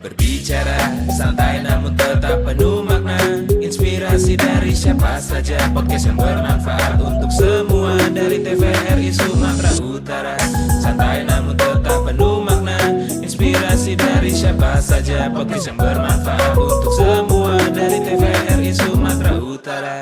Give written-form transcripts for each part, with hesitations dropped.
Berbicara santai namun tetap penuh makna. Inspirasi dari siapa saja, podcast yang bermanfaat untuk semua. Dari TVRI Sumatera Utara. Santai namun tetap penuh makna. Inspirasi dari siapa saja, podcast yang bermanfaat untuk semua. Dari TVRI Sumatera Utara.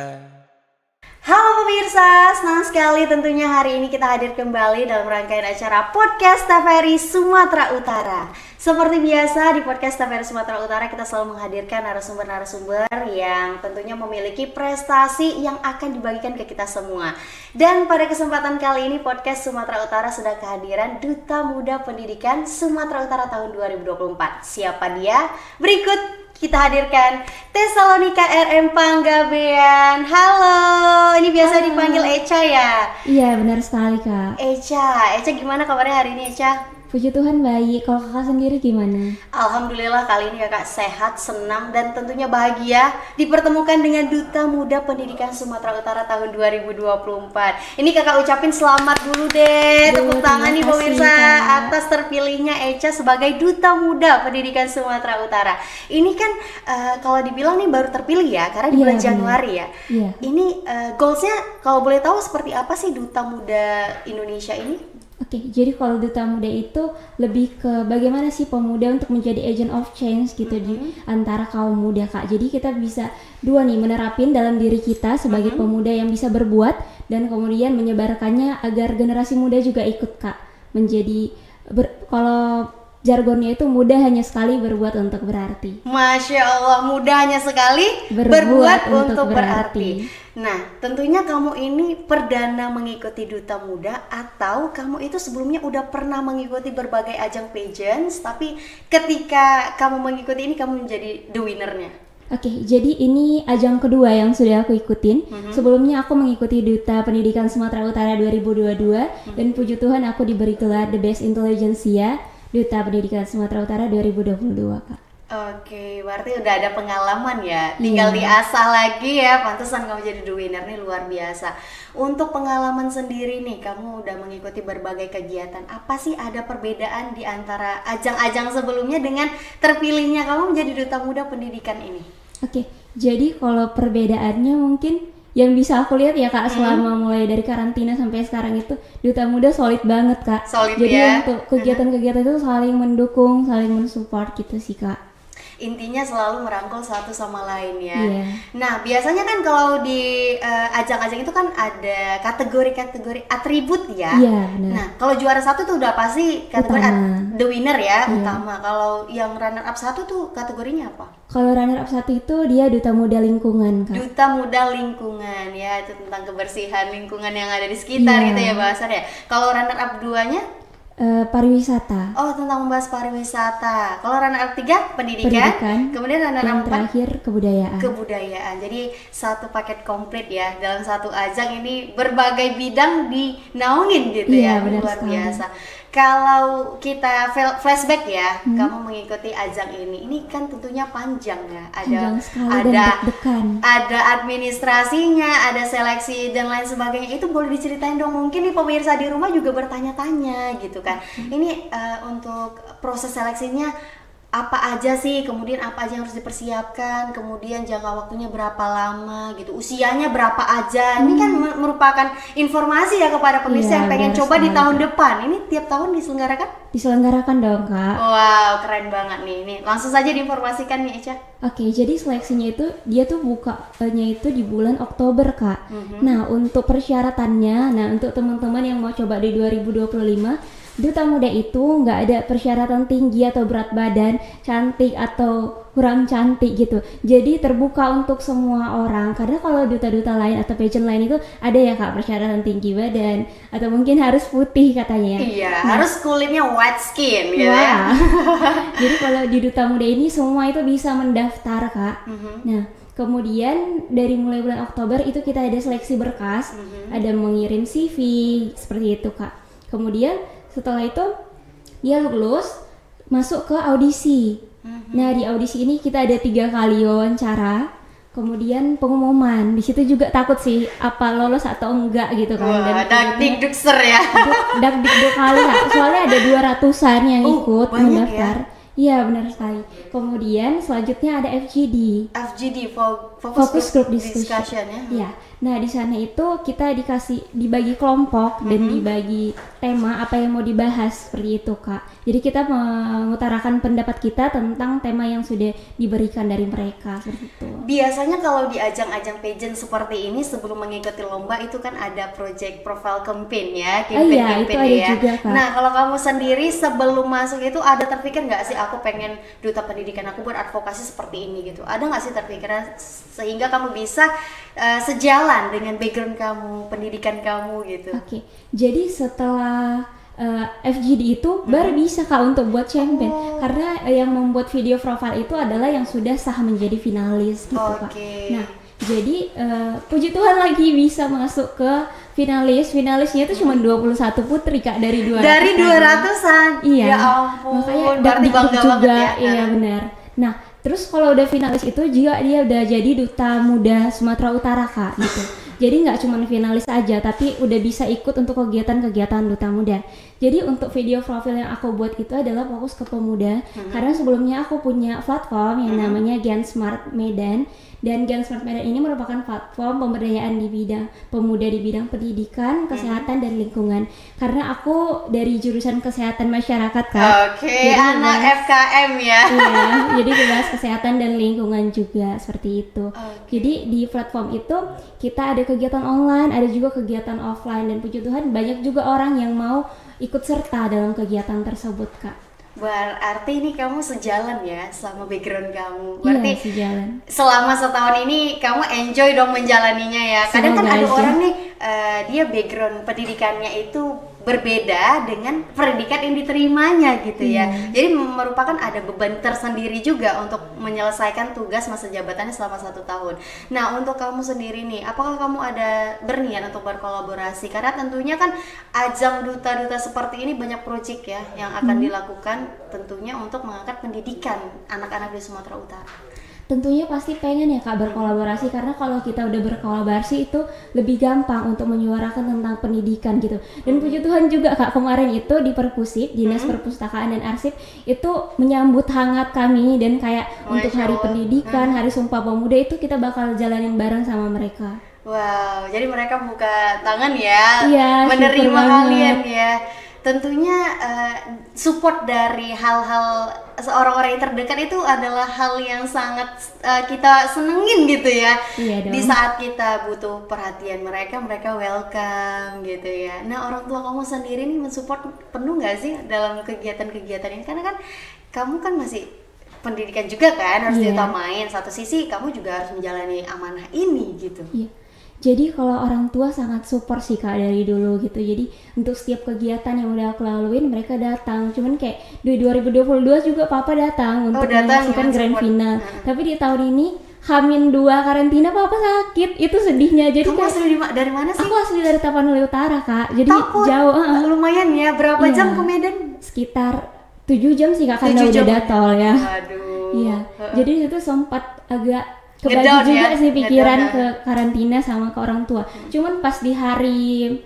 Halo pemirsa, senang sekali tentunya hari ini kita hadir kembali dalam rangkaian acara Podcast TVRI Sumatera Utara. Seperti biasa di Podcast TVRI Sumatera Utara kita selalu menghadirkan narasumber-narasumber yang tentunya memiliki prestasi yang akan dibagikan ke kita semua. Dan pada kesempatan kali ini Podcast Sumatera Utara sudah kehadiran Duta Muda Pendidikan Sumatera Utara tahun 2024. Siapa dia? Berikut kita hadirkan Tesalonika RM Panggabean. Halo, ini biasa dipanggil Echa ya? Iya, benar sekali Kak. Echa gimana kabarnya hari ini Echa? Puji Tuhan baik, kalau Kakak sendiri gimana? Alhamdulillah kali ini kakak sehat, senang, dan tentunya bahagia dipertemukan dengan Duta Muda Pendidikan Sumatera Utara tahun 2024. Ini kakak ucapin selamat dulu deh, tepuk tangan nih pemirsa atas terpilihnya Echa sebagai Duta Muda Pendidikan Sumatera Utara. Ini kan kalau dibilang nih baru terpilih ya, karena di bulan Januari ya. Iya. Ini goalsnya kalau boleh tahu seperti apa sih Duta Muda Indonesia ini? Oke, jadi kalau Duta Muda itu lebih ke bagaimana sih pemuda untuk menjadi agent of change gitu di antara kaum muda Kak. Jadi kita bisa dua nih menerapin dalam diri kita sebagai pemuda yang bisa berbuat dan kemudian menyebarkannya agar generasi muda juga ikut Kak. Menjadi kalau jargonnya itu muda hanya sekali berbuat untuk berarti. Masya Allah, mudah hanya sekali berbuat untuk berarti. Nah, tentunya kamu ini perdana mengikuti Duta Muda atau kamu itu sebelumnya udah pernah mengikuti berbagai ajang pageants, tapi ketika kamu mengikuti ini kamu menjadi the winner-nya? Oke, jadi ini ajang kedua yang sudah aku ikutin. Sebelumnya aku mengikuti Duta Pendidikan Sumatera Utara 2022 dan puji Tuhan aku diberi gelar The Best Intelligentsia Duta Pendidikan Sumatera Utara 2022 Kak. Oke, berarti udah ada pengalaman ya. Tinggal diasah lagi ya. Pantesan kamu jadi the winner nih, luar biasa. Untuk pengalaman sendiri nih, kamu udah mengikuti berbagai kegiatan. Apa sih ada perbedaan di antara ajang-ajang sebelumnya dengan terpilihnya kamu menjadi Duta Muda Pendidikan ini? Oke, jadi kalau perbedaannya mungkin yang bisa aku lihat ya Kak selama mulai dari karantina sampai sekarang itu Duta Muda solid banget Kak. Solid jadi ya. Untuk kegiatan-kegiatan itu saling mendukung, saling mensupport gitu sih Kak. Intinya selalu merangkul satu sama lain ya. Nah, biasanya kan kalau di ajang-ajang itu kan ada kategori-kategori atribut ya. Iya, benar. Nah, kalau juara satu tuh udah pasti kategori the winner ya, utama. Kalau yang runner up satu tuh kategorinya apa? Kalau runner up satu itu dia Duta Muda Lingkungan Kak. Duta Muda Lingkungan ya, itu tentang kebersihan lingkungan yang ada di sekitar gitu ya bahasannya. Kalau runner up duanya? Pariwisata. Oh, tentang membahas pariwisata. Kalau runner up 3 pendidikan. Kemudian runner up 4 terakhir kebudayaan. Jadi satu paket komplit ya. Dalam satu ajang ini berbagai bidang dinaungin gitu ya. Luar biasa. Kalau kita flashback ya, kamu mengikuti ajang ini kan tentunya panjang ya. Ada administrasinya, ada seleksi dan lain sebagainya. Itu boleh diceritain dong, mungkin nih pemirsa di rumah juga bertanya-tanya gitu kan. Ini untuk proses seleksinya apa aja sih, kemudian apa aja yang harus dipersiapkan, kemudian jangka waktunya berapa lama gitu, usianya berapa aja. Ini kan merupakan informasi ya kepada pemirsa yang pengen coba di tahun depan. Ini tiap tahun diselenggarakan? Diselenggarakan dong Kak. Wow, keren banget nih. Ini langsung saja diinformasikan nih Echa. Oke, jadi seleksinya itu dia tuh bukanya itu di bulan Oktober Kak. Nah, untuk persyaratannya, untuk teman-teman yang mau coba di 2025, Duta Muda itu nggak ada persyaratan tinggi atau berat badan, cantik atau kurang cantik gitu. Jadi terbuka untuk semua orang. Karena kalau duta-duta lain atau pageant lain itu ada ya Kak persyaratan tinggi badan atau mungkin harus putih katanya. Iya, harus kulitnya white skin gitu ya. Jadi kalau di Duta Muda ini semua itu bisa mendaftar Kak. Nah, kemudian dari mulai bulan Oktober itu kita ada seleksi berkas, ada mengirim CV seperti itu Kak. Kemudian setelah itu dia lulus masuk ke audisi. Nah di audisi ini kita ada 3 kali wawancara. Kemudian pengumuman, di situ juga takut sih apa lolos atau enggak gitu kan. Wah, dakdikdukser ya. Dakdikduk kali Kak, soalnya ada 200-an yang ikut mendaftar. Iya benar sekali. Kemudian selanjutnya ada FGD. FGD, Focus Group Discussion ya. Ya. Nah, di sana itu kita dibagi kelompok dan dibagi tema apa yang mau dibahas seperti itu, Kak. Jadi kita mengutarakan pendapat kita tentang tema yang sudah diberikan dari mereka seperti itu. Biasanya kalau di ajang-ajang pageant seperti ini sebelum mengikuti lomba itu kan ada project profile campaign ya, Iya, itu ada ya. juga, Kak. Nah, kalau kamu sendiri sebelum masuk itu ada terpikir nggak sih aku pengen duta pendidikan aku buat advokasi seperti ini gitu? Ada nggak sih terpikirnya sehingga kamu bisa sejalan dengan background kamu, pendidikan kamu gitu? Oke, jadi setelah FGD itu baru bisa Kak untuk buat campaign karena yang membuat video profile itu adalah yang sudah sah menjadi finalis gitu Kak. Nah, jadi puji Tuhan lagi bisa masuk ke finalisnya itu cuma 21 putri Kak dari 200. Dari 200-an. Iya. Ya ampun. Makanya berarti bangga juga, banget ya. Iya benar. Nah, terus kalau udah finalis itu juga dia udah jadi duta muda Sumatera Utara Kak gitu. Jadi nggak cuma finalis aja, tapi udah bisa ikut untuk kegiatan-kegiatan duta muda. Jadi untuk video profil yang aku buat itu adalah fokus ke pemuda, karena sebelumnya aku punya platform yang namanya Gen Smart Medan. Dan Gen Smart Medan ini merupakan platform pemberdayaan di bidang pemuda di bidang pendidikan, kesehatan dan lingkungan. Karena aku dari jurusan kesehatan masyarakat Kak. Oke, anak FKM ya. Iya, jadi dibahas kesehatan dan lingkungan juga seperti itu. Jadi di platform itu kita ada kegiatan online, ada juga kegiatan offline dan puji Tuhan banyak juga orang yang mau ikut serta dalam kegiatan tersebut Kak. Berarti ini kamu sejalan ya sama background kamu. Berarti iya, sejalan. Selama setahun ini kamu enjoy dong menjalaninya ya. Kadang kan ada orang nih dia background pendidikannya itu berbeda dengan pendidikan yang diterimanya gitu ya. Jadi merupakan ada beban tersendiri juga untuk menyelesaikan tugas masa jabatannya selama 1 tahun. Nah, untuk kamu sendiri nih, apakah kamu ada berniat untuk berkolaborasi? Karena tentunya kan ajang duta-duta seperti ini banyak proyek ya yang akan dilakukan tentunya untuk mengangkat pendidikan anak-anak di Sumatera Utara. Tentunya pasti pengen ya Kak berkolaborasi, karena kalau kita udah berkolaborasi itu lebih gampang untuk menyuarakan tentang pendidikan gitu. Dan puji Tuhan juga Kak, kemarin itu di Perpusip, Dinas Perpustakaan dan Arsip itu menyambut hangat kami, dan kayak untuk Hari Pendidikan, Hari Sumpah Pemuda itu kita bakal jalanin bareng sama mereka. Wow, jadi mereka buka tangan ya, Iya, menerima syukur kalian banget. ya. Tentunya support dari hal-hal seorang-orang yang terdekat itu adalah hal yang sangat kita senengin gitu ya. Iya dong. Di saat kita butuh perhatian mereka welcome gitu ya. Nah, orang tua kamu sendiri nih mensupport penuh nggak sih dalam kegiatan-kegiatan ini? Karena kan kamu kan masih pendidikan juga kan, harus diutamain. Satu sisi kamu juga harus menjalani amanah ini gitu. Iya. Jadi kalau orang tua sangat support sih Kak dari dulu gitu. Jadi untuk setiap kegiatan yang udah aku laluin mereka datang. Cuman kayak di 2022 juga Papa datang untuk menyaksikan grand final. Tapi di tahun ini H-2 karantina Papa sakit. Itu sedihnya. Jadi kamu asli dari mana sih? Aku asli dari Tapanuli Utara Kak. Jadi Takut. jauh. Lumayan ya. Berapa jam ke Medan? Sekitar 7 jam sih Kak, karena udah datol ya. Aduh. Iya. Jadi itu sempat agak kebagi Ngedown juga ya? sih pikiran Ngedown. ke karantina sama ke orang tua. Cuman pas di hari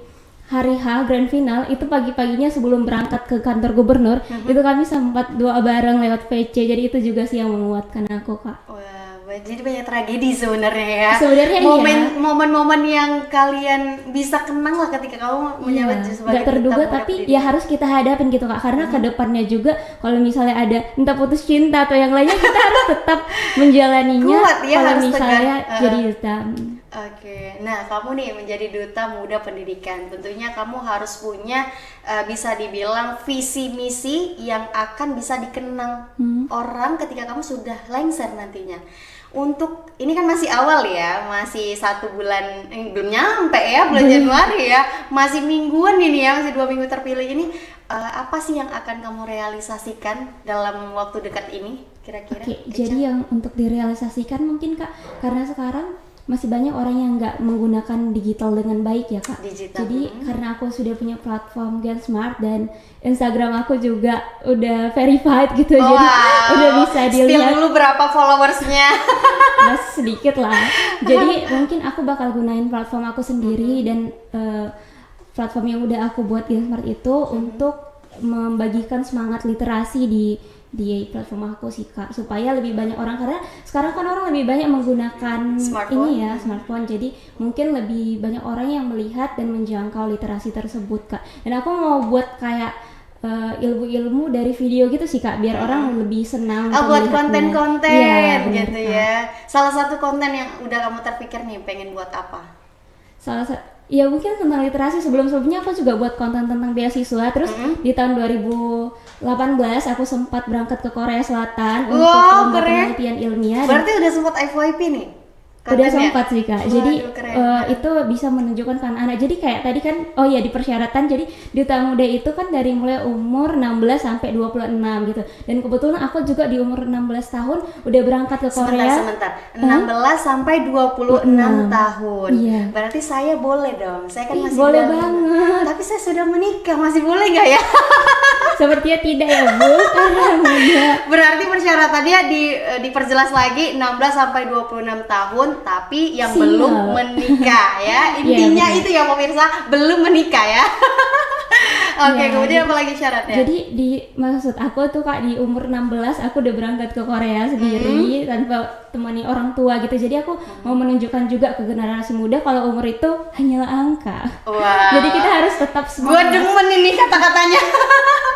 H grand final itu pagi-paginya sebelum berangkat ke kantor gubernur itu kami sempat doa bareng lewat VC. Jadi itu juga sih yang menguatkan aku Kak. Wah, jadi banyak tragedi sebenarnya ya. Sebenarnya momen-momen yang kalian bisa kenang lah ketika kamu menjabat sebagai nggak terduga, duta tapi pendidikan. ya harus kita hadapin gitu Kak, karena kedepannya juga kalau misalnya ada entah putus cinta atau yang lainnya kita harus tetap menjalaninya. Kuat ya, kalau harus misalnya tegar. jadi duta. Oke, nah kamu nih menjadi duta muda pendidikan, tentunya kamu harus punya bisa dibilang visi misi yang akan bisa dikenang orang ketika kamu sudah lengser nantinya. Untuk ini kan masih awal ya, masih 1 bulan, belum nyampe ya bulan Januari ya, masih mingguan ini ya, masih 2 minggu terpilih ini. Apa sih yang akan kamu realisasikan dalam waktu dekat ini kira-kira? Oke, jadi yang untuk direalisasikan mungkin Kak, karena sekarang masih banyak orang yang nggak menggunakan digital dengan baik ya Kak. Digital. Jadi karena aku sudah punya platform Gen Smart dan Instagram aku juga udah verified gitu, jadi udah bisa dilihat. Spill dulu berapa followersnya? Mas sedikit lah. Jadi mungkin aku bakal gunain platform aku sendiri dan platform yang udah aku buat Gen Smart itu untuk membagikan semangat literasi di platform aku sih Kak, supaya lebih banyak orang, karena sekarang kan orang lebih banyak menggunakan Smartphone. ini ya, smartphone, jadi mungkin lebih banyak orang yang melihat dan menjangkau literasi tersebut Kak. Dan aku mau buat kayak ilmu-ilmu dari video gitu sih Kak, biar orang lebih senang Oh, buat melihatnya. konten-konten Iya, benar, gitu Kak. ya. Salah satu konten yang udah kamu terpikir nih pengen buat apa? Ya mungkin tentang literasi. Sebelumnya aku juga buat konten tentang beasiswa. Terus di tahun 2018 aku sempat berangkat ke Korea Selatan untuk Wow, lomba keren. penelitian ilmiah. Berarti udah sempat FYP nih? Udah kontennya? sempat sih Kak. Jadi Waduh, keren. itu bisa menunjukkan ke anak-anak. Jadi kayak tadi kan, oh ya, di persyaratan, jadi Duta Muda itu kan dari mulai umur 16 sampai 26 gitu. Dan kebetulan aku juga di umur 16 tahun udah berangkat ke Korea. Sebentar. 16 sampai 26 tahun. Iya. Berarti saya boleh dong. Saya kan Ih, masih boleh muda. banget. Tapi saya sudah menikah, masih boleh nggak ya? Sepertinya tidak ya Bu, karena muda. Berarti persyaratannya diperjelas lagi 16 sampai 26 tahun, tapi yang Single. belum menikah ya. Intinya benar. itu ya pemirsa, belum menikah ya. Oke, Iya, kemudian apa lagi syaratnya? Jadi maksud aku tuh Kak, di umur 16 aku udah berangkat ke Korea sendiri tanpa temani orang tua gitu. Jadi aku mau menunjukkan juga ke generasi muda kalau umur itu hanyalah angka. Wah. Jadi kita harus tetap Gue semangat. demen ini kata-katanya.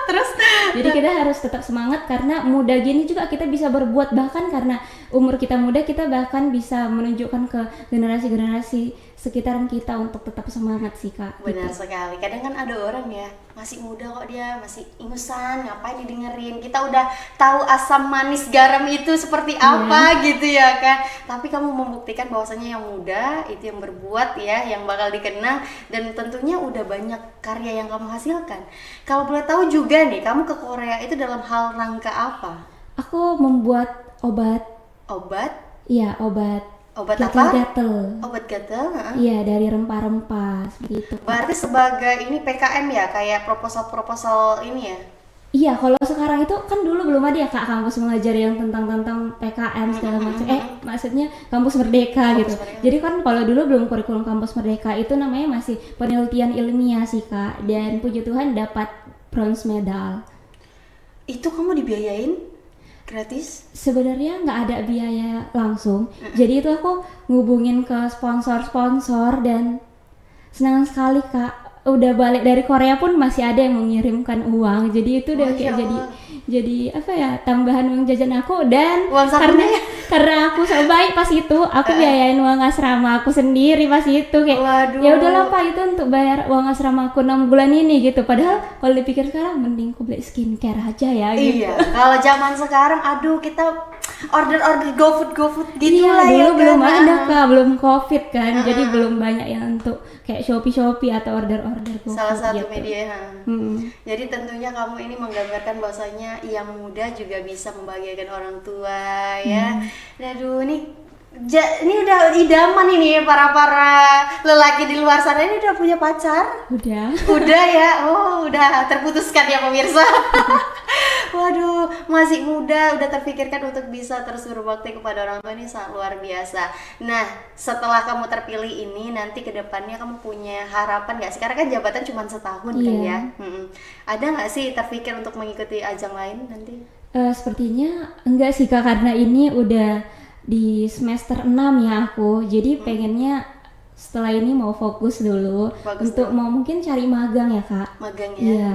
Terus Jadi kita harus tetap semangat karena muda gini juga kita bisa berbuat, bahkan karena umur kita muda kita bahkan bisa menunjukkan ke generasi-generasi sekitaran kita untuk tetap semangat sih Kak. benar sekali. Kadang kan ada orang ya, masih muda kok dia, masih ingusan, ngapain didengerin. Kita udah tahu asam manis garam itu seperti apa gitu ya kan. Tapi kamu membuktikan bahwasanya yang muda itu yang berbuat ya, yang bakal dikenang, dan tentunya udah banyak karya yang kamu hasilkan. Kalau boleh tahu juga nih, kamu ke Korea itu dalam hal rangka apa? Aku membuat obat, Obat? iya obat Obat apa? gatal-gatal. Obat gatal? Heeh. Iya, dari rempah-rempah seperti itu. Berarti sebagai ini PKM ya, kayak proposal ini ya? Iya, kalau sekarang itu kan dulu belum ada ya Kak kampus mengajar yang tentang PKM segala macam. Maksudnya kampus merdeka gitu. Merdeka. Jadi kan kalau dulu belum kurikulum kampus merdeka, itu namanya masih penelitian ilmiah sih Kak. Dan puji Tuhan dapat bronze medal. Itu kamu dibiayain? Gratis? Sebenarnya nggak ada biaya langsung. Jadi itu aku ngubungin ke sponsor-sponsor dan senang sekali Kak. Udah balik dari Korea pun masih ada yang mengirimkan uang. Jadi itu udah kayak Masya Allah. jadi apa ya, tambahan uang jajan aku. Dan Uang sakunya? karena aku so baik pas itu, aku biayain uang asrama aku sendiri pas itu, kayak Waduh. ya udahlah Pak, itu untuk bayar uang asrama aku 6 bulan ini gitu. Padahal kalau dipikir sekarang mending aku beli skincare aja ya gitu. Iya, kalau zaman sekarang aduh kita order GoFood gitu Iya, lah dulu ya belum kan? ada Kak, belum COVID kan, jadi belum banyak yang untuk kayak Shopee atau order GoFood Salah satu gitu. media. Mm-mm. Jadi tentunya kamu ini menggambarkan bahwasanya yang muda juga bisa membahagiakan orang tua ya. Aduh ini udah idaman ini para lelaki di luar sana ini udah punya pacar. Udah. Udah ya, udah terputuskan ya pemirsa. Waduh, masih muda, udah terpikirkan untuk bisa terus berbakti kepada orang tua, ini sangat luar biasa. Nah, setelah kamu terpilih ini, nanti ke depannya kamu punya harapan nggak sih? Karena kan jabatan cuma setahun kan Iya. ya. Ada nggak sih terpikir untuk mengikuti ajang lain nanti? Sepertinya enggak sih Kak, karena ini udah di semester 6 ya aku. Jadi pengennya setelah ini mau fokus dulu Fokus untuk mau mungkin cari magang ya Kak. Magangnya. Iya.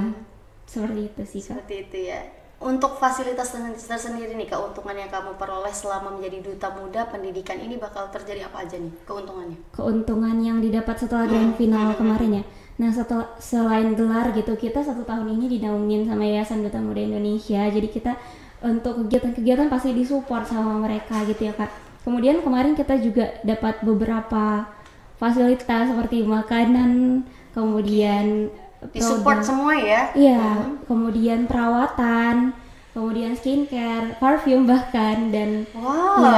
Seperti itu sih Kak. Seperti itu ya. Untuk fasilitas tersendiri nih, keuntungan yang kamu peroleh selama menjadi duta muda pendidikan ini bakal terjadi apa aja nih keuntungannya? Keuntungan yang didapat setelah grand final kemarin ya. Nah, selain gelar gitu, kita 1 tahun ini dinaungin sama Yayasan Duta Muda Indonesia. Jadi kita untuk kegiatan-kegiatan pasti disupport sama mereka gitu ya Kak. Kemudian kemarin kita juga dapat beberapa fasilitas seperti makanan, kemudian Disupport produk- semua ya? Iya, kemudian perawatan, kemudian skincare, parfum bahkan, dan Wow. ya,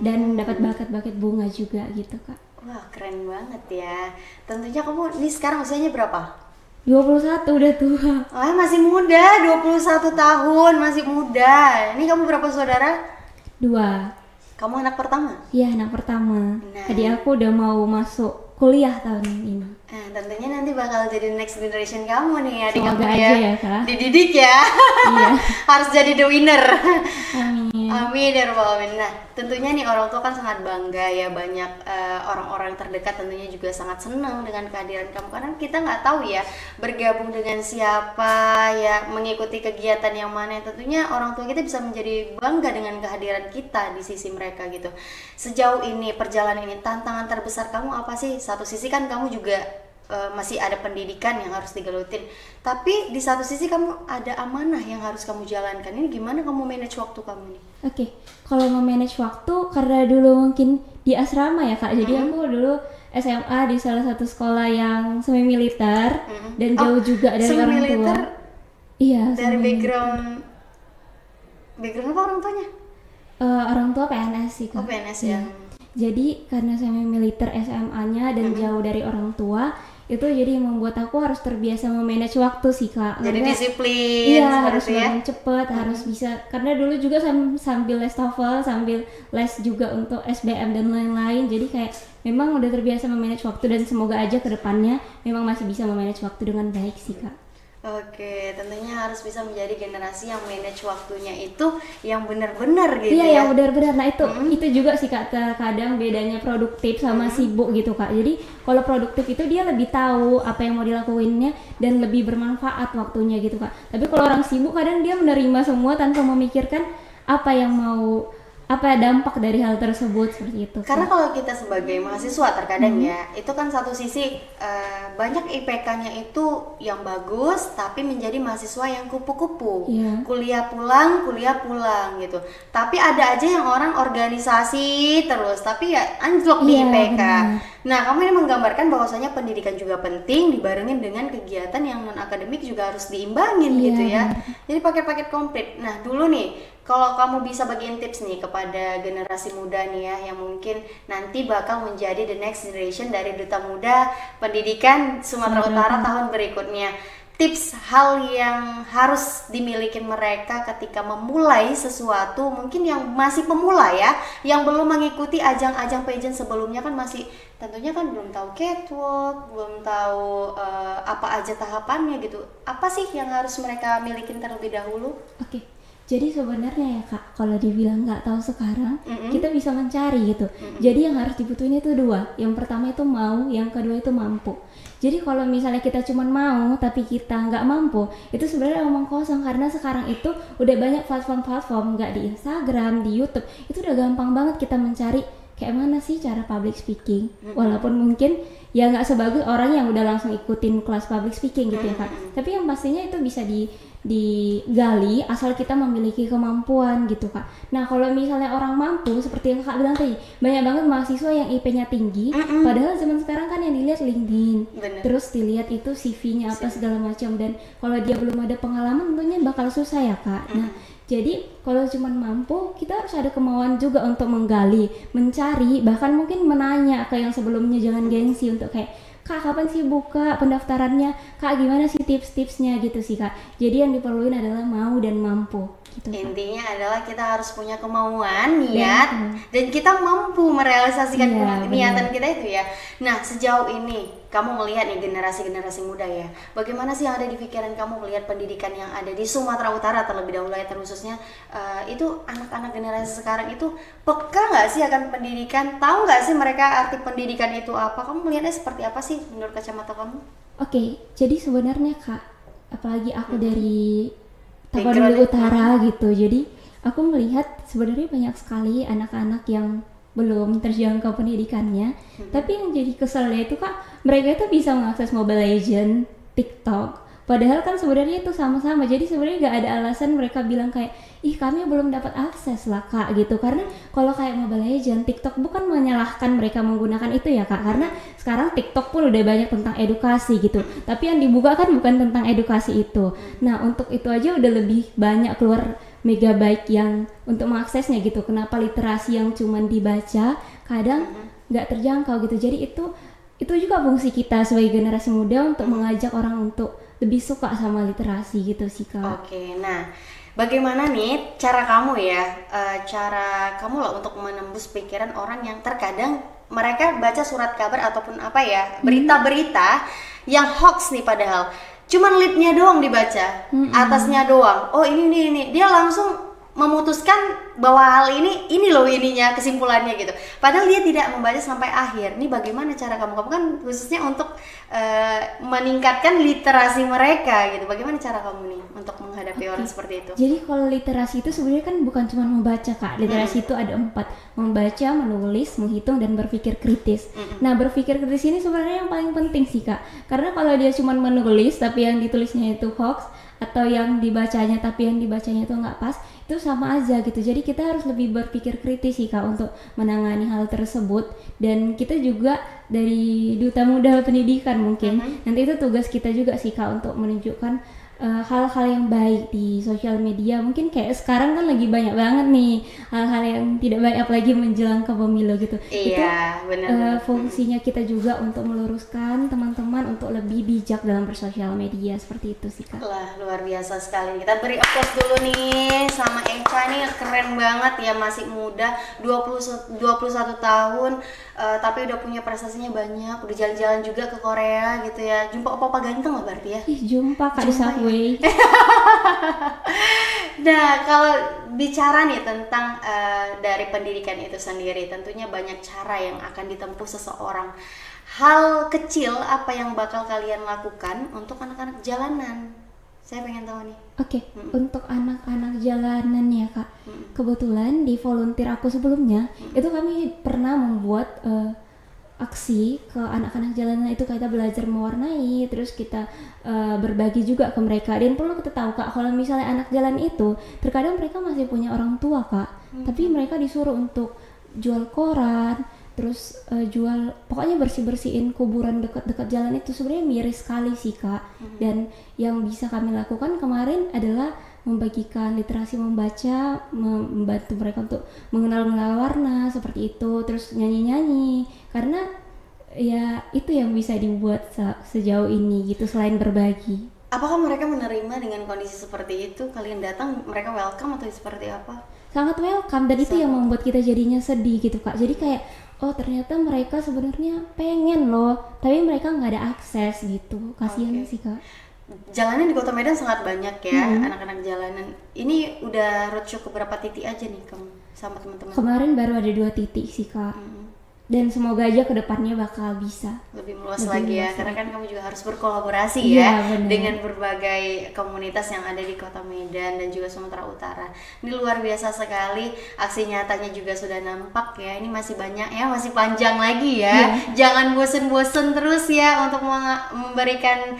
dan dapat buket bunga juga gitu Kak. Wah, keren banget ya. Tentunya kamu ini sekarang usianya berapa? 21 udah tua. Oh, masih muda, 21 tahun, masih muda. Ini kamu berapa saudara? 2. Kamu anak pertama? Iya, anak pertama. Nah. Tadi aku udah mau masuk kuliah tahun ini. Tentunya nanti bakal jadi next generation kamu nih, adik Semoga kamu aja ya, Kak. dididik ya. Iya. Harus jadi the winner. Amin. Amin ya rabbal alamin. Nah, tentunya nih orang tua kan sangat bangga ya, banyak orang-orang terdekat tentunya juga sangat senang dengan kehadiran kamu, karena kita nggak tahu ya bergabung dengan siapa ya, mengikuti kegiatan yang mana. Tentunya orang tua kita bisa menjadi bangga dengan kehadiran kita di sisi mereka gitu. Sejauh ini perjalanan ini, tantangan terbesar kamu apa sih? Satu sisi kan kamu juga masih ada pendidikan yang harus digelutin, tapi di satu sisi kamu ada amanah yang harus kamu jalankan. Ini gimana kamu manage waktu kamu nih? Oke, kalau nge-manage waktu, karena dulu mungkin di asrama ya Kak, jadi aku dulu SMA di salah satu sekolah yang semi militer dan jauh juga dari semi orang tua. militer Iya. dari semi background apa orang tuanya? orang tua PNS sih Kak. Oh, PNS Iya. ya. Jadi karena semi militer SMA-nya dan jauh dari orang tua, itu jadi membuat aku harus terbiasa memanage waktu sih Kak. Jadi Karena- disiplin Iya, seperti harus itu ya. bangun cepet, harus bisa. Karena dulu juga sambil les TOEFL, sambil les juga untuk SBM dan lain-lain. Jadi kayak memang udah terbiasa memanage waktu, dan semoga aja ke depannya memang masih bisa memanage waktu dengan baik sih Kak. Oke, tentunya harus bisa menjadi generasi yang manage waktunya itu yang benar-benar gitu Iya, ya. yang benar-benar. Nah itu juga sih Kak, terkadang bedanya produktif sama sibuk gitu Kak. Jadi kalau produktif itu dia lebih tahu apa yang mau dilakuinnya dan lebih bermanfaat waktunya gitu Kak. Tapi kalau orang sibuk kadang dia menerima semua tanpa memikirkan apa dampak dari hal tersebut, seperti itu. Karena kalau kita sebagai mahasiswa terkadang ya, itu kan satu sisi banyak IPK-nya itu yang bagus, tapi menjadi mahasiswa yang kupu-kupu. Iya. Kuliah pulang gitu. Tapi ada aja yang orang organisasi terus, tapi ya anjlok di Iya, IPK. benar. Nah, kamu ini menggambarkan bahwasanya pendidikan juga penting dibarengin dengan kegiatan yang non akademik juga harus diimbangin Iya, gitu ya. Jadi paket-paket komplit. Nah, dulu nih kalau kamu bisa bagiin tips nih kepada generasi muda nih ya, yang mungkin nanti bakal menjadi the next generation dari Duta Muda Pendidikan Sumatera Utara tahun berikutnya. Tips hal yang harus dimiliki mereka ketika memulai sesuatu, mungkin yang masih pemula ya, yang belum mengikuti ajang-ajang pageant sebelumnya, kan masih tentunya kan belum tahu catwalk, belum tahu apa aja tahapannya gitu. Apa sih yang harus mereka milikin terlebih dahulu? Oke, jadi sebenarnya ya Kak, kalau dibilang nggak tahu sekarang, kita bisa mencari gitu. Jadi yang harus dibutuhin itu dua. Yang pertama itu mau, yang kedua itu mampu. Jadi kalau misalnya kita cuma mau tapi kita nggak mampu, itu sebenarnya omong kosong, karena sekarang itu udah banyak platform-platform, nggak di Instagram, di YouTube, itu udah gampang banget kita mencari kayak mana sih cara public speaking. Walaupun mungkin ya nggak sebagus orang yang udah langsung ikutin kelas public speaking gitu ya Kak. Tapi yang pastinya itu bisa digali asal kita memiliki kemampuan gitu Kak. Nah kalau misalnya orang mampu seperti yang Kak bilang tadi, banyak banget mahasiswa yang IP-nya tinggi, padahal zaman sekarang kan yang dilihat LinkedIn, Bener. terus dilihat itu CV-nya apa segala macam, dan kalau dia belum ada pengalaman tentunya bakal susah ya Kak. Nah jadi kalau cuma mampu, kita harus ada kemauan juga untuk menggali, mencari, bahkan mungkin menanya ke yang sebelumnya. Jangan gengsi untuk kayak, Kak kapan sih buka pendaftarannya, Kak gimana sih tips-tipsnya gitu sih Kak. Jadi yang diperluin adalah mau dan mampu gitu. Intinya adalah kita harus punya kemauan, niat, dan kita mampu merealisasikan Iya, niatan kita itu ya. Nah, sejauh ini kamu melihat nih generasi-generasi muda ya, bagaimana sih yang ada di pikiran kamu melihat pendidikan yang ada di Sumatera Utara terlebih dahulu ya, terkhususnya itu anak-anak generasi sekarang itu peka nggak sih akan pendidikan? Tahu nggak sih mereka arti pendidikan itu apa? Kamu melihatnya seperti apa sih menurut kacamata kamu? Oke, jadi sebenarnya Kak, apalagi aku dari Background Tapanuli Utara gitu, jadi aku melihat sebenarnya banyak sekali anak-anak yang belum terjangkau pendidikannya. Tapi yang jadi keselnya itu Kak, mereka itu bisa mengakses Mobile Legends, TikTok, padahal kan sebenarnya itu sama-sama. Jadi sebenarnya gak ada alasan mereka bilang kayak, ih kami belum dapat akses lah Kak gitu. Karena kalau kayak Mobile Legends, TikTok, bukan menyalahkan mereka menggunakan itu ya Kak, karena sekarang TikTok pun udah banyak tentang edukasi gitu, tapi yang dibuka kan bukan tentang edukasi itu. Nah untuk itu aja udah lebih banyak keluar megabyte yang untuk mengaksesnya gitu. Kenapa literasi yang cuman dibaca kadang nggak terjangkau gitu. Jadi itu juga fungsi kita sebagai generasi muda untuk mengajak orang untuk lebih suka sama literasi gitu sih Kak. Oke, nah bagaimana nih cara kamu ya, cara kamu lah untuk menembus pikiran orang yang terkadang mereka baca surat kabar ataupun apa ya, berita-berita yang hoax nih, padahal cuman leadnya doang dibaca, atasnya doang. Oh ini dia langsung memutuskan bahwa hal ini loh ininya, kesimpulannya gitu. Padahal dia tidak membaca sampai akhir. Ini bagaimana cara kamu kan khususnya untuk meningkatkan literasi mereka gitu. Bagaimana cara kamu nih untuk menghadapi orang seperti itu? Jadi kalau literasi itu sebenarnya kan bukan cuma membaca Kak. Literasi itu ada 4, membaca, menulis, menghitung, dan berpikir kritis. Nah, berpikir kritis ini sebenarnya yang paling penting sih Kak. Karena kalau dia cuma menulis tapi yang ditulisnya itu hoax, atau yang dibacanya tapi yang dibacanya itu nggak pas, itu sama aja gitu. Jadi kita harus lebih berpikir kritis sih Kak untuk menangani hal tersebut. Dan kita juga dari Duta Muda Pendidikan mungkin nanti itu tugas kita juga sih Kak untuk menunjukkan hal-hal yang baik di sosial media. Mungkin kayak sekarang kan lagi banyak banget nih hal-hal yang tidak baik, apalagi menjelang ke pemilu gitu. Iya, benar. Fungsinya kita juga untuk meluruskan teman-teman untuk lebih bijak dalam bersosial media, seperti itu sih Kak. Lah, luar biasa sekali. Kita beri applause dulu nih sama Echa nih, keren banget ya, masih muda, 21 tahun, tapi udah punya prestasinya banyak, udah jalan-jalan juga ke Korea gitu ya. Jumpa opa-opa ganteng lah berarti ya. Ih, jumpa Kak di Subway. Nah, kalau bicara nih tentang dari pendidikan itu sendiri, tentunya banyak cara yang akan ditempuh seseorang. Hal kecil apa yang bakal kalian lakukan untuk anak-anak jalanan? Saya pengen tahu nih. Oke, untuk anak-anak jalanan ya Kak, kebetulan di volunteer aku sebelumnya, itu kami pernah membuat aksi ke anak-anak jalanan. Itu kita belajar mewarnai, terus kita berbagi juga ke mereka. Dan perlu kita tahu Kak, kalau misalnya anak jalan itu terkadang mereka masih punya orang tua Kak, tapi mereka disuruh untuk jual koran, terus pokoknya bersih-bersihin kuburan dekat-dekat jalan. Itu sebenarnya miris sekali sih Kak. Dan yang bisa kami lakukan kemarin adalah membagikan literasi membaca, membantu mereka untuk mengenal warna seperti itu, terus nyanyi-nyanyi, karena ya itu yang bisa dibuat sejauh ini gitu, selain berbagi. Apakah mereka menerima dengan kondisi seperti itu? Kalian datang, mereka welcome atau seperti apa? Sangat welcome, dan itu yang membuat kita jadinya sedih gitu Kak. Jadi kayak, oh ternyata mereka sebenarnya pengen loh, tapi mereka nggak ada akses gitu. Kasihan sih Kak. Jalanan di Kota Medan sangat banyak ya, anak-anak jalanan. Ini udah roadshow ke berapa titik aja nih kamu sama teman-teman? Kemarin baru ada 2 titik sih Kak. Dan semoga aja kedepannya bakal bisa lebih meluas lagi ya, karena kan kamu juga harus berkolaborasi dengan berbagai komunitas yang ada di Kota Medan dan juga Sumatera Utara. Ini luar biasa sekali, aksi nyatanya juga sudah nampak ya. Ini masih banyak ya, masih panjang lagi ya. Jangan bosen-bosen terus ya untuk memberikan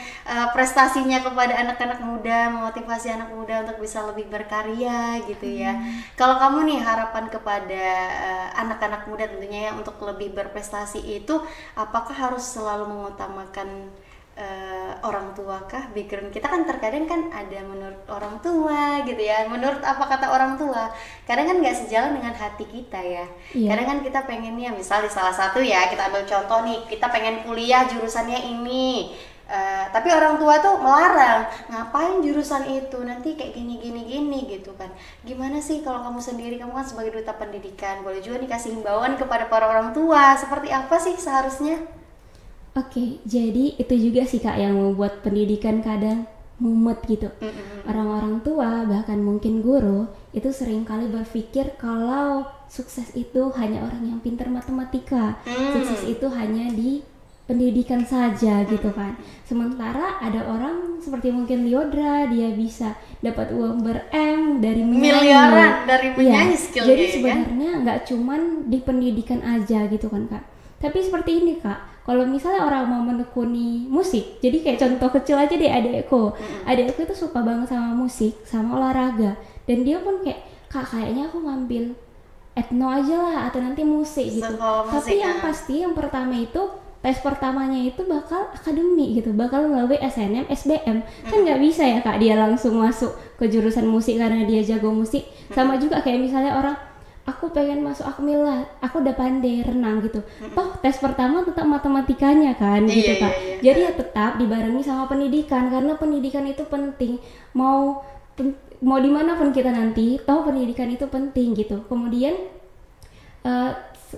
prestasinya kepada anak-anak muda, memotivasi anak muda untuk bisa lebih berkarya gitu ya. Kalau kamu nih harapan kepada anak-anak muda tentunya ya untuk lebih berprestasi itu, apakah harus selalu mengutamakan orang tua kah? Background kita kan terkadang kan ada menurut orang tua gitu ya, menurut apa kata orang tua, kadang kan nggak sejalan dengan hati kita ya. Kadang kan kita pengennya, misalnya salah satu ya, kita ambil contoh nih, kita pengen kuliah jurusannya ini, tapi orang tua tuh melarang, ngapain jurusan itu, nanti kayak gini gitu kan. Gimana sih kalau kamu sendiri, kamu kan sebagai duta pendidikan, boleh juga nih kasih himbauan kepada para orang tua, seperti apa sih seharusnya? Oke, jadi itu juga sih Kak yang membuat pendidikan kadang mumet gitu. Orang-orang tua, bahkan mungkin guru, itu seringkali berpikir kalau sukses itu hanya orang yang pintar matematika, sukses itu hanya di pendidikan saja gitu kan. Sementara ada orang seperti mungkin Liodra, dia bisa dapat uang ber-M dari menyanyi, miliaran dari menyanyi skillnya. Jadi sebenarnya nggak cuman di pendidikan aja gitu kan Kak. Tapi seperti ini Kak, kalau misalnya orang mau menekuni musik, jadi kayak contoh kecil aja deh, adekku itu suka banget sama musik, sama olahraga, dan dia pun kayak, Kak kayaknya aku ngambil etno aja lah atau nanti musik gitu. Tapi yang pasti yang pertama itu, tes pertamanya itu bakal akademik gitu, bakal melalui SNM, SBM. Kan nggak bisa ya Kak dia langsung masuk ke jurusan musik karena dia jago musik. Sama juga kayak misalnya orang, aku pengen masuk Akmil, aku udah pandai renang gitu. Toh tes pertama tetap matematikanya kan gitu Kak. Jadi ya tetap dibarengi sama pendidikan, karena pendidikan itu penting. Mau dimanapun kita nanti, toh pendidikan itu penting gitu. Kemudian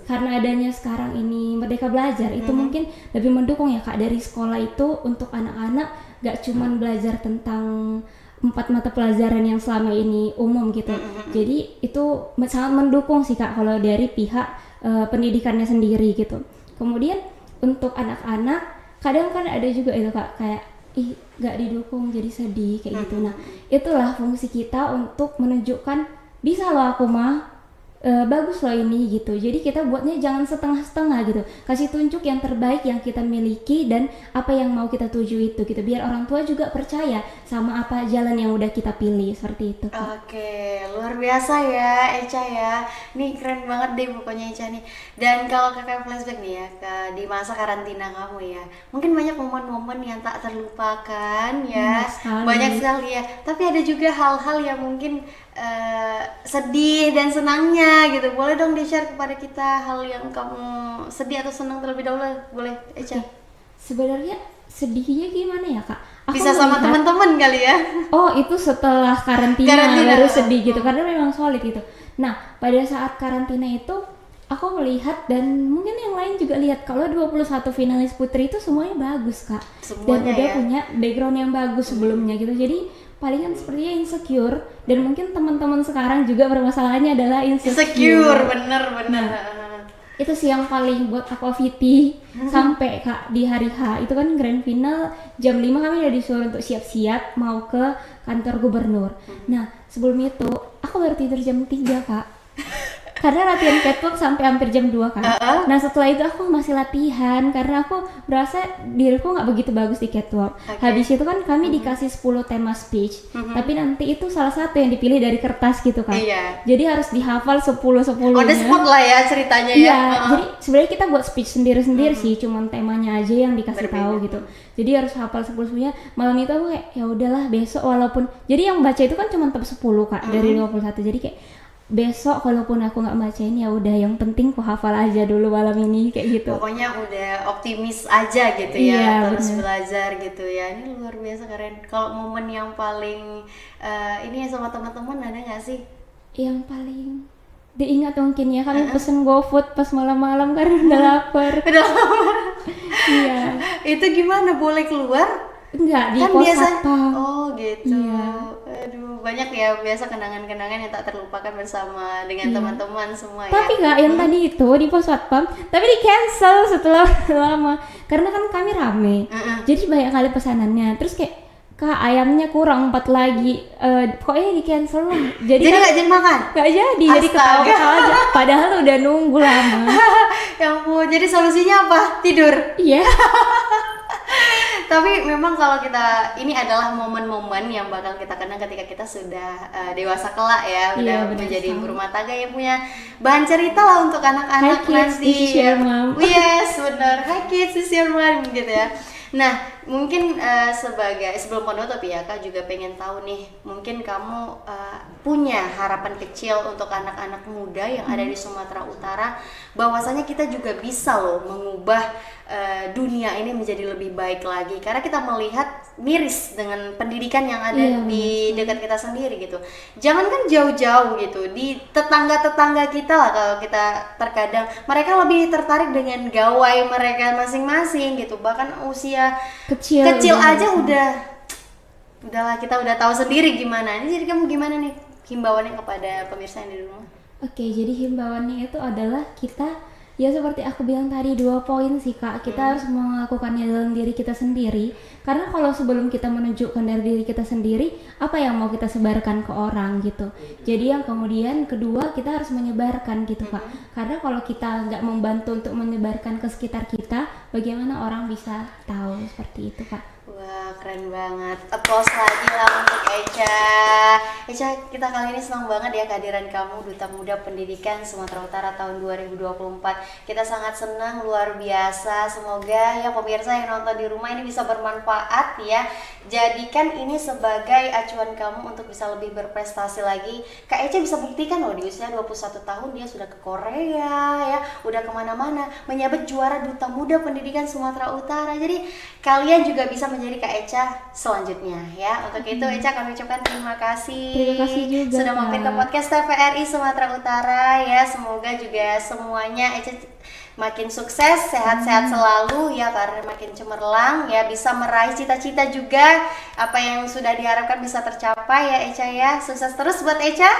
karena adanya sekarang ini Merdeka Belajar itu mungkin lebih mendukung ya Kak, dari sekolah itu untuk anak-anak gak cuman belajar tentang 4 mata pelajaran yang selama ini umum gitu. Jadi itu sangat mendukung sih Kak kalau dari pihak pendidikannya sendiri gitu. Kemudian untuk anak-anak kadang kan ada juga itu Kak, kayak gak didukung jadi sedih kayak gitu. Nah itulah fungsi kita untuk menunjukkan bisa loh aku mah, bagus loh ini gitu. Jadi kita buatnya jangan setengah-setengah gitu, kasih tunjuk yang terbaik yang kita miliki dan apa yang mau kita tuju itu gitu, biar orang tua juga percaya sama apa jalan yang udah kita pilih, seperti itu Kak. Oke, luar biasa ya Echa ya. Nih keren banget deh pokoknya Echa nih. Dan kalau kakak flashback nih ya di masa karantina kamu ya, mungkin banyak momen-momen yang tak terlupakan ya. Banyak sekali ya. Tapi ada juga hal-hal yang mungkin sedih dan senangnya gitu. Boleh dong di-share kepada kita hal yang kamu sedih atau senang terlebih dahulu, boleh Echa? Sebenarnya sedihnya gimana ya Kak? Aku Bisa sama melihat- teman-teman kali ya. Oh itu setelah karantina baru sedih gitu, karena memang solid gitu. Nah pada saat karantina itu aku melihat, dan mungkin yang lain juga lihat, kalau 21 finalis putri itu semuanya bagus Kak. Semuanya dan udah ya. punya background yang bagus sebelumnya gitu. Jadi palingan sepertinya insecure, dan mungkin teman-teman sekarang juga permasalahannya adalah Insecure, bener. Itu sih yang paling buat aku VT sampai Kak di hari H itu kan grand final jam 5 kami udah disuruh untuk siap-siap mau ke kantor gubernur. Nah sebelum itu aku baru tidur jam 3 Kak, karena latihan catwalk sampai hampir jam 2 kan. Nah setelah itu aku masih latihan karena aku berasa diriku nggak begitu bagus di catwalk. Habis itu kan kami dikasih 10 tema speech, tapi nanti itu salah satu yang dipilih dari kertas gitu kan. Iya. Jadi harus dihafal 10-10-nya. On the spot lah ya ceritanya Iya, ya. jadi sebenarnya kita buat speech sendiri-sendiri sih, cuman temanya aja yang dikasih tahu gitu. Jadi harus hafal 10-10-nya. Malam itu aku kayak ya udahlah besok, walaupun jadi yang baca itu kan cuma top 10 Kak dari 21. Jadi kayak besok kalaupun aku nggak bacain ya udah, yang penting ku hafal aja dulu malam ini kayak gitu. Pokoknya udah optimis aja gitu Iya, ya, terus bener. belajar gitu ya. Ini luar biasa keren. Kalau momen yang paling ini ya sama teman-teman ada nggak sih? Yang paling diingat mungkin ya kami pesen GoFood pas malam-malam karena udah lapar. Udah Iya. itu gimana? Boleh keluar? Enggak, di Kan pos biasa. satpam. Oh gitu. Iya. Aduh, banyak ya biasa kenangan-kenangan yang tak terlupakan bersama dengan teman-teman semua ya. Tapi Kak, yang tadi itu di pos satpam, tapi di cancel setelah lama karena kan kami rame. Jadi banyak kali pesanannya. Terus kayak Kak, ayamnya kurang 4 lagi. Pokoknya di cancel lah. Jadi Jadi kan nggak jadi makan? nggak jadi, jadi Astaga. ketawa-ketawa aja. Padahal udah nunggu lama. Ya ampun, jadi solusinya apa? Tidur. Iya. Tapi memang kalau kita, ini adalah momen-momen yang bakal kita kenang ketika kita sudah dewasa kelak ya, udah Iya, benar menjadi sekali. ibu rumah tangga yang punya bahan cerita lah untuk anak-anak Hi kids, nanti. this is your mom. Yes, benar. Hi kids, this is your mom gitu ya. Nah, mungkin sebagai sebelum penutup ya, Kak juga pengen tahu nih, mungkin kamu punya harapan kecil untuk anak-anak muda yang ada di Sumatera Utara, bahwasanya kita juga bisa loh mengubah dunia ini menjadi lebih baik lagi, karena kita melihat miris dengan pendidikan yang ada Iya, di dekat kita sendiri gitu. Jangan kan jauh-jauh gitu, di tetangga-tetangga kita lah, kalau kita terkadang mereka lebih tertarik dengan gawai mereka masing-masing gitu, bahkan usia Kecil aja udahlah, kita udah tahu sendiri gimana. Ini jadi kamu gimana nih himbauannya kepada pemirsa yang di rumah? Oke, jadi himbauannya itu adalah kita, ya seperti aku bilang tadi, 2 poin sih Kak. Kita harus melakukannya dalam diri kita sendiri. Karena kalau sebelum kita menunjukkan dari diri kita sendiri, apa yang mau kita sebarkan ke orang gitu. Jadi yang kemudian kedua, kita harus menyebarkan gitu Kak. Karena kalau kita nggak membantu untuk menyebarkan ke sekitar kita, bagaimana orang bisa tahu, seperti itu Kak. Wah, keren banget. Applause lagi lah untuk Echa. Echa, kita kali ini senang banget ya kehadiran kamu, Duta Muda Pendidikan Sumatera Utara tahun 2024. Kita sangat senang, luar biasa. Semoga ya pemirsa yang nonton di rumah ini bisa bermanfaat ya. Jadikan ini sebagai acuan kamu untuk bisa lebih berprestasi lagi. Kak Eca bisa buktikan loh, di usia 21 tahun dia sudah ke Korea ya, udah kemana-mana, menyabet juara Duta Muda Pendidikan Sumatera Utara. Jadi kalian juga bisa menjadi Kak Eca selanjutnya ya. Untuk itu Eca kami ucapkan terima kasih. Terima kasih juga, sudah mampir ke Kak. podcast TVRI Sumatera Utara ya. Semoga juga semuanya Eca makin sukses, sehat-sehat selalu ya, karena makin cemerlang ya, bisa meraih cita-cita juga, apa yang sudah diharapkan bisa tercapai ya Eca ya. Sukses terus buat Eca.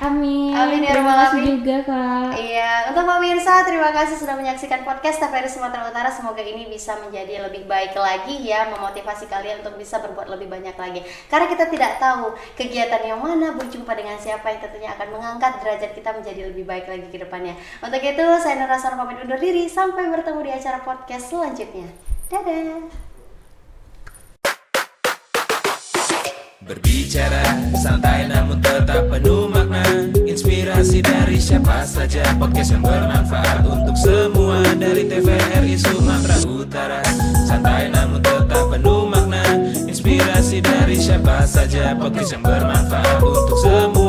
Amin. Amin ya Terima rabbal kasih alamin. juga, Kak. Iya, untuk pemirsa terima kasih sudah menyaksikan podcast TVRI Sumatera Utara. Semoga ini bisa menjadi lebih baik lagi ya, memotivasi kalian untuk bisa berbuat lebih banyak lagi. Karena kita tidak tahu kegiatan yang mana, berjumpa dengan siapa yang tentunya akan mengangkat derajat kita menjadi lebih baik lagi ke depannya. Untuk itu saya Nur Rasar pamit undur diri, sampai bertemu di acara podcast selanjutnya. Dadah. Berbicara santai namun tetap penuh makna, inspirasi dari siapa saja, podcast yang bermanfaat untuk semua dari TVRI Sumatera Utara. Santai namun tetap penuh makna, inspirasi dari siapa saja, podcast yang bermanfaat untuk semua